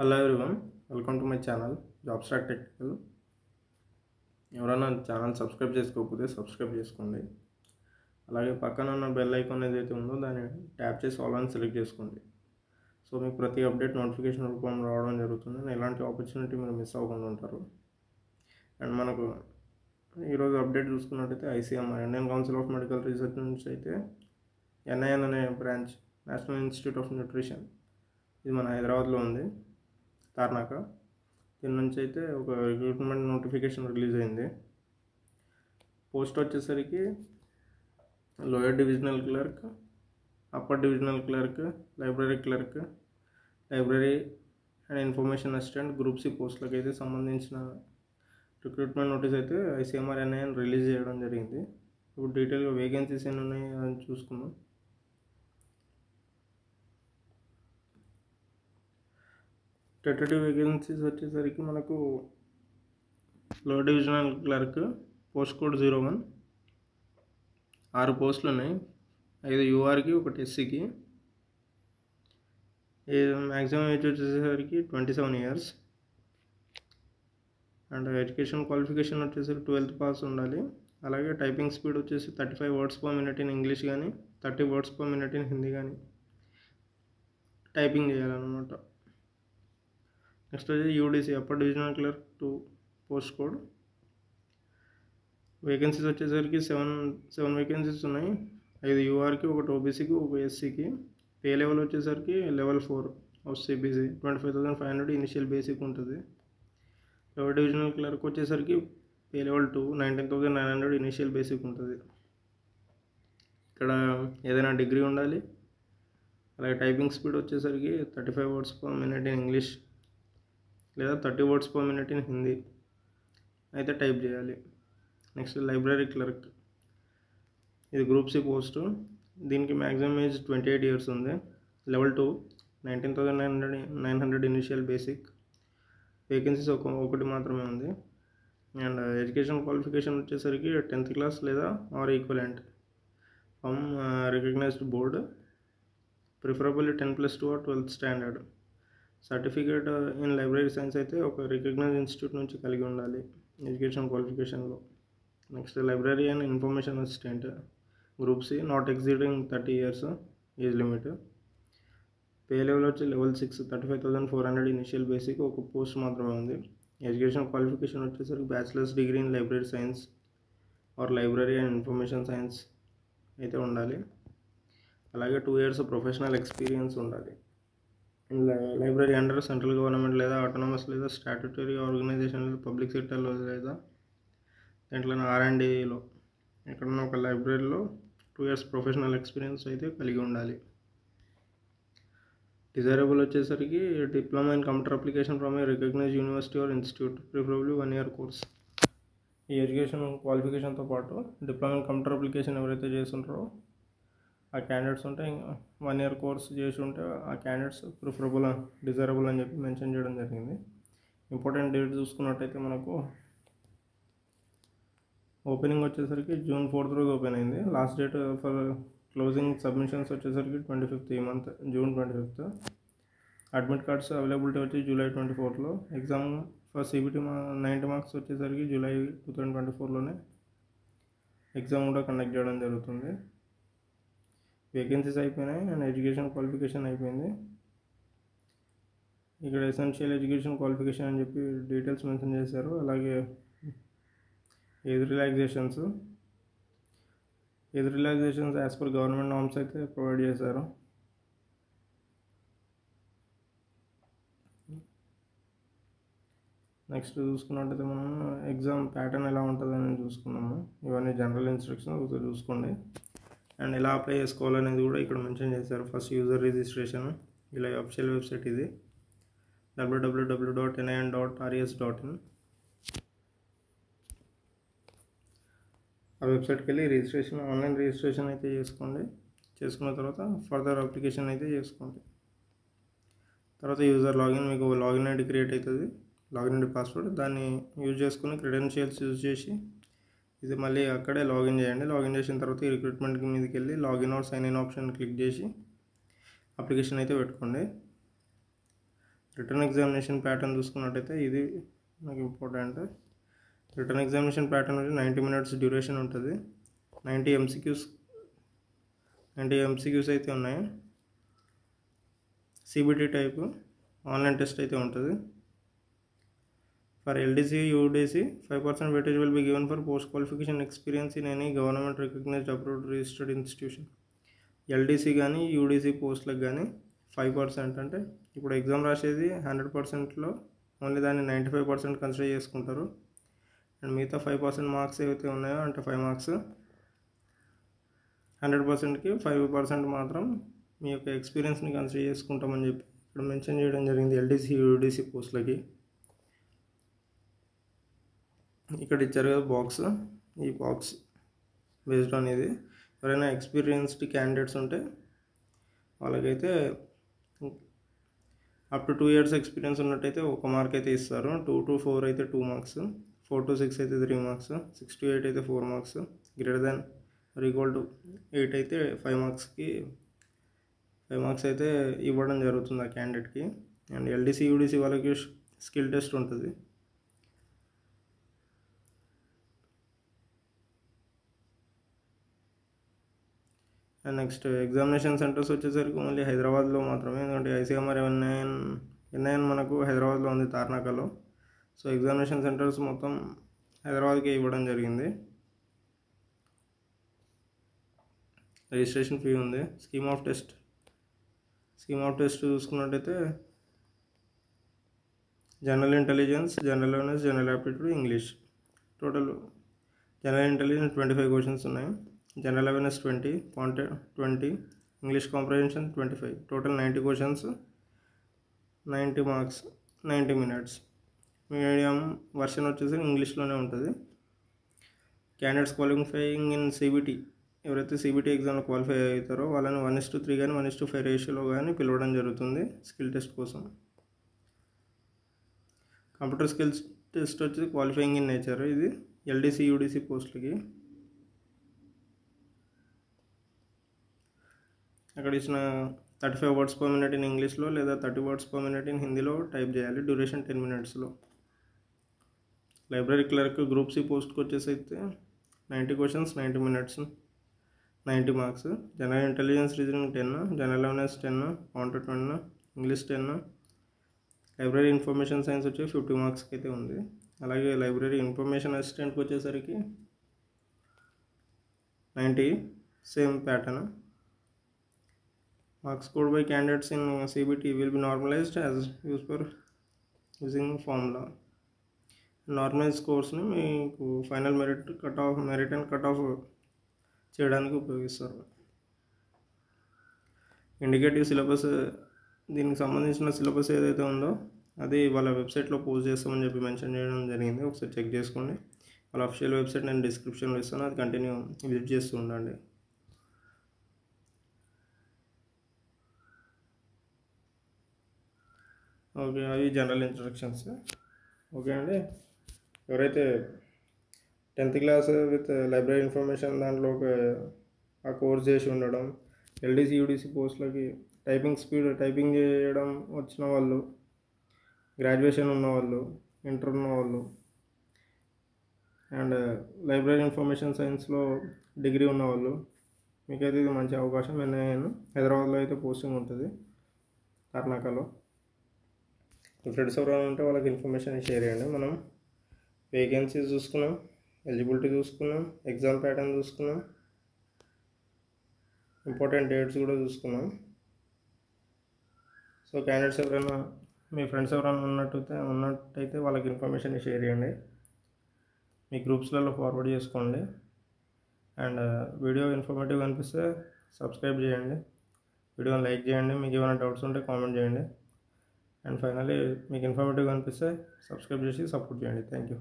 Hello everyone, welcome to my channel jobs track technical. ఎవరైనా channel subscribe చేసుకోకపోతే subscribe చేసుకోండి. అలాగే పక్కన ఉన్న బెల్ ఐకాన్ ఏదైతే ఉందో దాన్ని ట్యాప్ చేసి ఆల్ అని సెలెక్ట్ చేసుకోండి. సో మీకు ప్రతి అప్డేట్ నోటిఫికేషన్ రూపంలో రావడం జరుగుతుంది. ఎలాంటి ఆపర్చునిటీ మీరు మిస్ అవ్వకుండా ఉంటారు. అండ్ మనకు ఈరోజు అప్డేట్ చూసుకున్నట్టయితే ICMR Indian council of medical research నుంచి అయితే ఎన్ఐఎన్ అనే branch, national institute of nutrition, ఇది మన హైదరాబాద్లో ఉంది, తార్నాక. దీని నుంచి అయితే ఒక రిక్రూట్మెంట్ నోటిఫికేషన్ రిలీజ్ అయింది. పోస్ట్ వచ్చేసరికి lower divisional clerk, upper divisional clerk, library clerk, library and information assistant, group C పోస్టులకు అయితే సంబంధించిన రిక్రూట్మెంట్ నోటీస్ అయితే ఐసీఎంఆర్ ఎన్ఐఎన్ రిలీజ్ చేయడం జరిగింది. ఇప్పుడు డీటెయిల్గా వేకెన్సీస్ ఎన్ని ఉన్నాయి అని చూసుకుందాం. టెంటేటివ్ వేకెన్సీస్ వచ్చేసరికి మనకు లో డివిజనల్ క్లర్క్ పోస్ట్ కోడ్ 01, 6 పోస్టులు ఉన్నాయి. 5 యూఆర్కి, 1 ఎస్సీకి. మ్యాక్సిమం ఏజ్ వచ్చేసరికి 27 ఇయర్స్. అండ్ ఎడ్యుకేషన్ క్వాలిఫికేషన్ వచ్చేసరికి 12th పాస్ ఉండాలి. అలాగే టైపింగ్ స్పీడ్ వచ్చేసి 35 words per minute in English కానీ 30 words per minute in Hindi కానీ టైపింగ్ చేయాలన్నమాట. నెక్స్ట్ వచ్చి UDC, upper divisional clerk 2 post code. Vacancies వచ్చేసరికి 7 వేకెన్సీస్ ఉన్నాయి. 5 యూఆర్కి, 1 ఓబీసీకి, 1 ఎస్సీకి. పే లెవెల్ వచ్చేసరికి level 4 of CBC 25,500 initial basic ఉంటుంది. లోవర్ డివిజనల్ క్లర్క్ వచ్చేసరికి పే లెవెల్ 2 19,900 ఇనిషియల్ బేసిక్ ఉంటుంది. ఇక్కడ ఏదైనా డిగ్రీ ఉండాలి. అలాగే టైపింగ్ స్పీడ్ వచ్చేసరికి 35 words per minute in English లేదా 30 words per minute in Hindi అయితే టైప్ చేయాలి. నెక్స్ట్ లైబ్రరీ క్లర్క్, ఇది గ్రూప్ సి పోస్టు. దీనికి మ్యాక్సిమం ఏజ్ 28 years ఉంది. level 2 19,900 initial basic. వేకెన్సీస్ ఒకటి మాత్రమే ఉంది. అండ్ ఎడ్యుకేషన్ క్వాలిఫికేషన్ వచ్చేసరికి 10th class లేదా or equivalent from recognised board, preferably 10+2 or 12th standard. Certificate in library science అయితే ఒక రికగ్నైజ్ ఇన్స్టిట్యూట్ నుంచి కలిగి ఉండాలి ఎడ్యుకేషన్ క్వాలిఫికేషన్లో. Next library and information assistant group C, not exceeding 30 years age limit. Pay level వచ్చి level 6 35,400 initial basic, ఒక post మాత్రమే ఉంది. ఎడ్యుకేషన్ క్వాలిఫికేషన్ వచ్చేసరికి bachelor's degree in library science or library and information science అయితే ఉండాలి. అలాగే 2 years professional experience ఉండాలి. Library under central government లేదా ఆటోనమస్ లేదా స్టాట్యూటరీ ఆర్గనైజేషన్ లేదా పబ్లిక్ సెక్టర్లో లేదా దాంట్లో R&Dలో ఎక్కడన్నా ఒక లైబ్రరీలో 2 years ప్రొఫెషనల్ ఎక్స్పీరియన్స్ అయితే కలిగి ఉండాలి. డిజైరబుల్ వచ్చేసరికి diploma in computer application from a recognised university or institute, preferably 1 year course. ఈ ఎడ్యుకేషన్ క్వాలిఫికేషన్తో పాటు డిప్లొమా ఇన్ కంప్యూటర్ అప్లికేషన్ ఎవరైతే చేస్తుంటారో ఆ క్యాండిడేట్స్ ఉంటే 1 year కోర్స్ చేసి ఉంటే ఆ క్యాండిడేట్స్ ప్రిఫరబుల్, డిజైరబుల్ అని చెప్పి మెన్షన్ చేయడం జరిగింది. ఇంపార్టెంట్ డేట్ చూసుకున్నట్టయితే మనకు ఓపెనింగ్ వచ్చేసరికి June 4th రోజు ఓపెన్ అయింది. Last date for closing submissions వచ్చేసరికి 25th, ఈ month June 25th. Admit cards availability వచ్చి July 24th. Exam for CBT 90 marks వచ్చేసరికి July 2024లోనే ఎగ్జామ్ కూడా కండక్ట్ చేయడం జరుగుతుంది. వేకెన్సీస్ అయిపోయినాయి అండ్ ఎడ్యుకేషన్ క్వాలిఫికేషన్ అయిపోయింది. ఇక్కడ ఎసెన్షియల్ ఎడ్యుకేషన్ క్వాలిఫికేషన్ అని చెప్పి డీటెయిల్స్ మెన్షన్ చేశారు. అలాగే age relaxations as per government norms అయితే ప్రొవైడ్ చేశారు. నెక్స్ట్ చూసుకున్నట్టయితే మనం ఎగ్జామ్ ప్యాటర్న్ ఎలా ఉంటుందని చూసుకున్నాము. ఇవన్నీ జనరల్ ఇన్స్ట్రక్షన్స్ ఒకసారి చూసుకోండి. అండ్ ఎలా అప్లై చేసుకోవాలనేది కూడా ఇక్కడ మెన్షన్ చేశారు. ఫస్ట్ యూజర్ రిజిస్ట్రేషన్, ఇలా అఫిషియల్ వెబ్సైట్ ఇది www.nin.res.in. ఆ వెబ్సైట్కి వెళ్ళి ఆన్లైన్ రిజిస్ట్రేషన్ అయితే చేసుకోండి. చేసుకున్న తర్వాత ఫర్దర్ అప్లికేషన్ అయితే చేసుకోండి. తర్వాత యూజర్ లాగిన్, మీకు లాగిన్ ఐడి క్రియేట్ అవుతుంది, లాగిన్ ఐడి పాస్వర్డ్. దాన్ని యూజ్ చేసుకుని క్రెడెన్షియల్స్ యూజ్ చేసి ఇది మళ్ళీ అక్కడే లాగిన్ చేయండి. లాగిన్ చేసిన తర్వాత ఈ రిక్రూట్మెంట్ మీదకి వెళ్ళి login or sign in option click చేసి అప్లికేషన్ అయితే పెట్టుకోండి. రిటర్న్ ఎగ్జామినేషన్ ప్యాటర్న్ చూసుకున్నట్టయితే ఇది నాకు ఇంపార్టెంట్. రిటర్న్ ఎగ్జామినేషన్ ప్యాటర్న్ వచ్చి 90 minutes డ్యూరేషన్ ఉంటుంది. 90 MCQs అయితే ఉన్నాయి. CBT టైపు ఆన్లైన్ టెస్ట్ అయితే ఉంటుంది. For LDC, UDC 5% weightage will be given for post qualification experience in any government recognized approved registered institution. LDC కానీ UDC పోస్ట్లకు కానీ 5% అంటే ఇప్పుడు ఎగ్జామ్ రాసేది 100%లో ఓన్లీ దాన్ని 95% కన్సిడర్ చేసుకుంటారు. అండ్ మిగతా 5% మార్క్స్ ఏవైతే ఉన్నాయో అంటే 5 మార్క్స్ 100%కి 5% మాత్రం మీ యొక్క ఎక్స్పీరియన్స్ని కన్సిడర్ చేసుకుంటామని చెప్పి ఇక్కడ మెన్షన్ చేయడం జరిగింది LDC, UDC పోస్టులకి. ఇక్కడ ఇచ్చారు కదా బాక్స్, ఈ బాక్స్ బేస్డ్ ఆన్ ఇది ఎవరైనా ఎక్స్పీరియన్స్డ్ క్యాండిడేట్స్ ఉంటే వాళ్ళకైతే అప్ టు 2 years ఎక్స్పీరియన్స్ ఉన్నట్టయితే 1 మార్క్ అయితే ఇస్తారు. 2 to 4 అయితే 2 మార్క్స్, 4 to 6 అయితే 3 మార్క్స్, 6 to 8 అయితే 4 marks, greater than or equal to 8 అయితే 5 మార్క్స్కి 5 మార్క్స్ అయితే ఇవ్వడం జరుగుతుంది ఆ క్యాండిడేట్కి. అండ్ LDC, UDC వాళ్ళకి స్కిల్ టెస్ట్ ఉంటుంది. అండ్ నెక్స్ట్ ఎగ్జామినేషన్ సెంటర్స్ వచ్చేసరికి ఓన్లీ హైదరాబాద్లో మాత్రమే, ఎందుకంటే ICMR NIN మనకు హైదరాబాద్లో ఉంది, తార్నాకలో. సో ఎగ్జామినేషన్ సెంటర్స్ మొత్తం హైదరాబాద్కే ఇవ్వడం జరిగింది. రిజిస్ట్రేషన్ ఫీ ఉంది. స్కీమ్ ఆఫ్ టెస్ట్ చూసుకున్నట్టయితే general intelligence, general awareness, general aptitude, English. Total general intelligence 25 questions ఉన్నాయి. General awareness 20, content 20, English comprehension 25. Total 90 questions, 90 marks, 90 minutes. Medium version వచ్చేసి ఇంగ్లీష్లోనే ఉంటుంది. క్యాండిడేట్స్ క్వాలిఫైయింగ్ ఇన్ CBT, ఎవరైతే CBT ఎగ్జామ్లో qualify అవుతారో వాళ్ళని 1:3 కానీ 1:5 రేషియోలో కానీ పిలవడం జరుగుతుంది స్కిల్ టెస్ట్ కోసం. కంప్యూటర్ స్కిల్స్ టెస్ట్ వచ్చేసి క్వాలిఫైయింగ్ ఇన్ నేచర్, ఇది LDC, UDC పోస్టులకి. అక్కడ ఇచ్చిన 35 words per minute ఇన్ ఇంగ్లీష్లో లేదా 30 words per minute ఇన్ హిందీలో టైప్ చేయాలి. డ్యూరేషన్ 10 minutesలో. లైబ్రరీ క్లర్క్ గ్రూప్ C పోస్ట్కి వచ్చేసి అయితే 90 questions, 90 minutes, 90 marks. General intelligence reasoning 10, general awareness 10, content 10, English 10. Library information science వచ్చి 50 మార్క్స్కి అయితే ఉంది. అలాగే లైబ్రరీ ఇన్ఫర్మేషన్ అసిస్టెంట్కి వచ్చేసరికి 90, same pattern. Marks scored by candidates in CBT will be normalized as used per using formula. Normalise స్కోర్స్ని మీకు final merit and cut off చేయడానికి ఉపయోగిస్తారు. ఇండికేటివ్ సిలబస్, దీనికి సంబంధించిన సిలబస్ ఏదైతే ఉందో అది వాళ్ళ వెబ్సైట్లో పోస్ట్ చేస్తామని చెప్పి మెన్షన్ చేయడం జరిగింది. ఒకసారి చెక్ చేసుకోండి. వాళ్ళ అఫీషియల్ వెబ్సైట్ నేను డిస్క్రిప్షన్లో ఇస్తాను, అది కంటిన్యూ విజిట్ చేస్తూ ఉండండి. ఓకే, అవి జనరల్ ఇన్స్ట్రక్షన్స్. ఓకే అండి, ఎవరైతే 10th class with library information దాంట్లో ఆ కోర్స్ చేసి ఉండడం, LDC, UDC పోస్టులకి టైపింగ్ చేయడం వచ్చిన వాళ్ళు, గ్రాడ్యుయేషన్ ఉన్నవాళ్ళు, ఇంటర్ ఉన్నవాళ్ళు, అండ్ లైబ్రరీ ఇన్ఫర్మేషన్ సైన్స్లో డిగ్రీ ఉన్నవాళ్ళు, మీకైతే ఇది మంచి అవకాశం. నేను హైదరాబాద్లో అయితే పోస్టింగ్ ఉంటుంది, కర్ణాటకలో. మీ ఫ్రెండ్స్ ఎవరైనా ఉంటే వాళ్ళకి ఇన్ఫర్మేషన్ షేర్ చేయండి. మనం వేకెన్సీస్ చూసుకున్నాం, ఎలిజిబిలిటీ చూసుకున్నాం, ఎగ్జామ్ ప్యాటర్న్ చూసుకున్నాం, ఇంపార్టెంట్ డేట్స్ కూడా చూసుకున్నాం. సో క్యాండిడేట్స్ ఎవరైనా, మీ ఫ్రెండ్స్ ఎవరైనా ఉన్నట్టయితే వాళ్ళకి ఇన్ఫర్మేషన్ షేర్ చేయండి, మీ గ్రూప్స్లలో ఫార్వర్డ్ చేసుకోండి. అండ్ వీడియో ఇన్ఫర్మేటివ్ అనిపిస్తే సబ్స్క్రైబ్ చేయండి, వీడియోని లైక్ చేయండి, మీకు ఏమైనా డౌట్స్ ఉంటే కామెంట్ చేయండి. అండ్ ఫైనల్లీ మీకు ఇన్ఫర్మేటివ్ అనిపిస్తే సబ్స్క్రైబ్ చేసి సపోర్ట్ చేయండి. Thank you.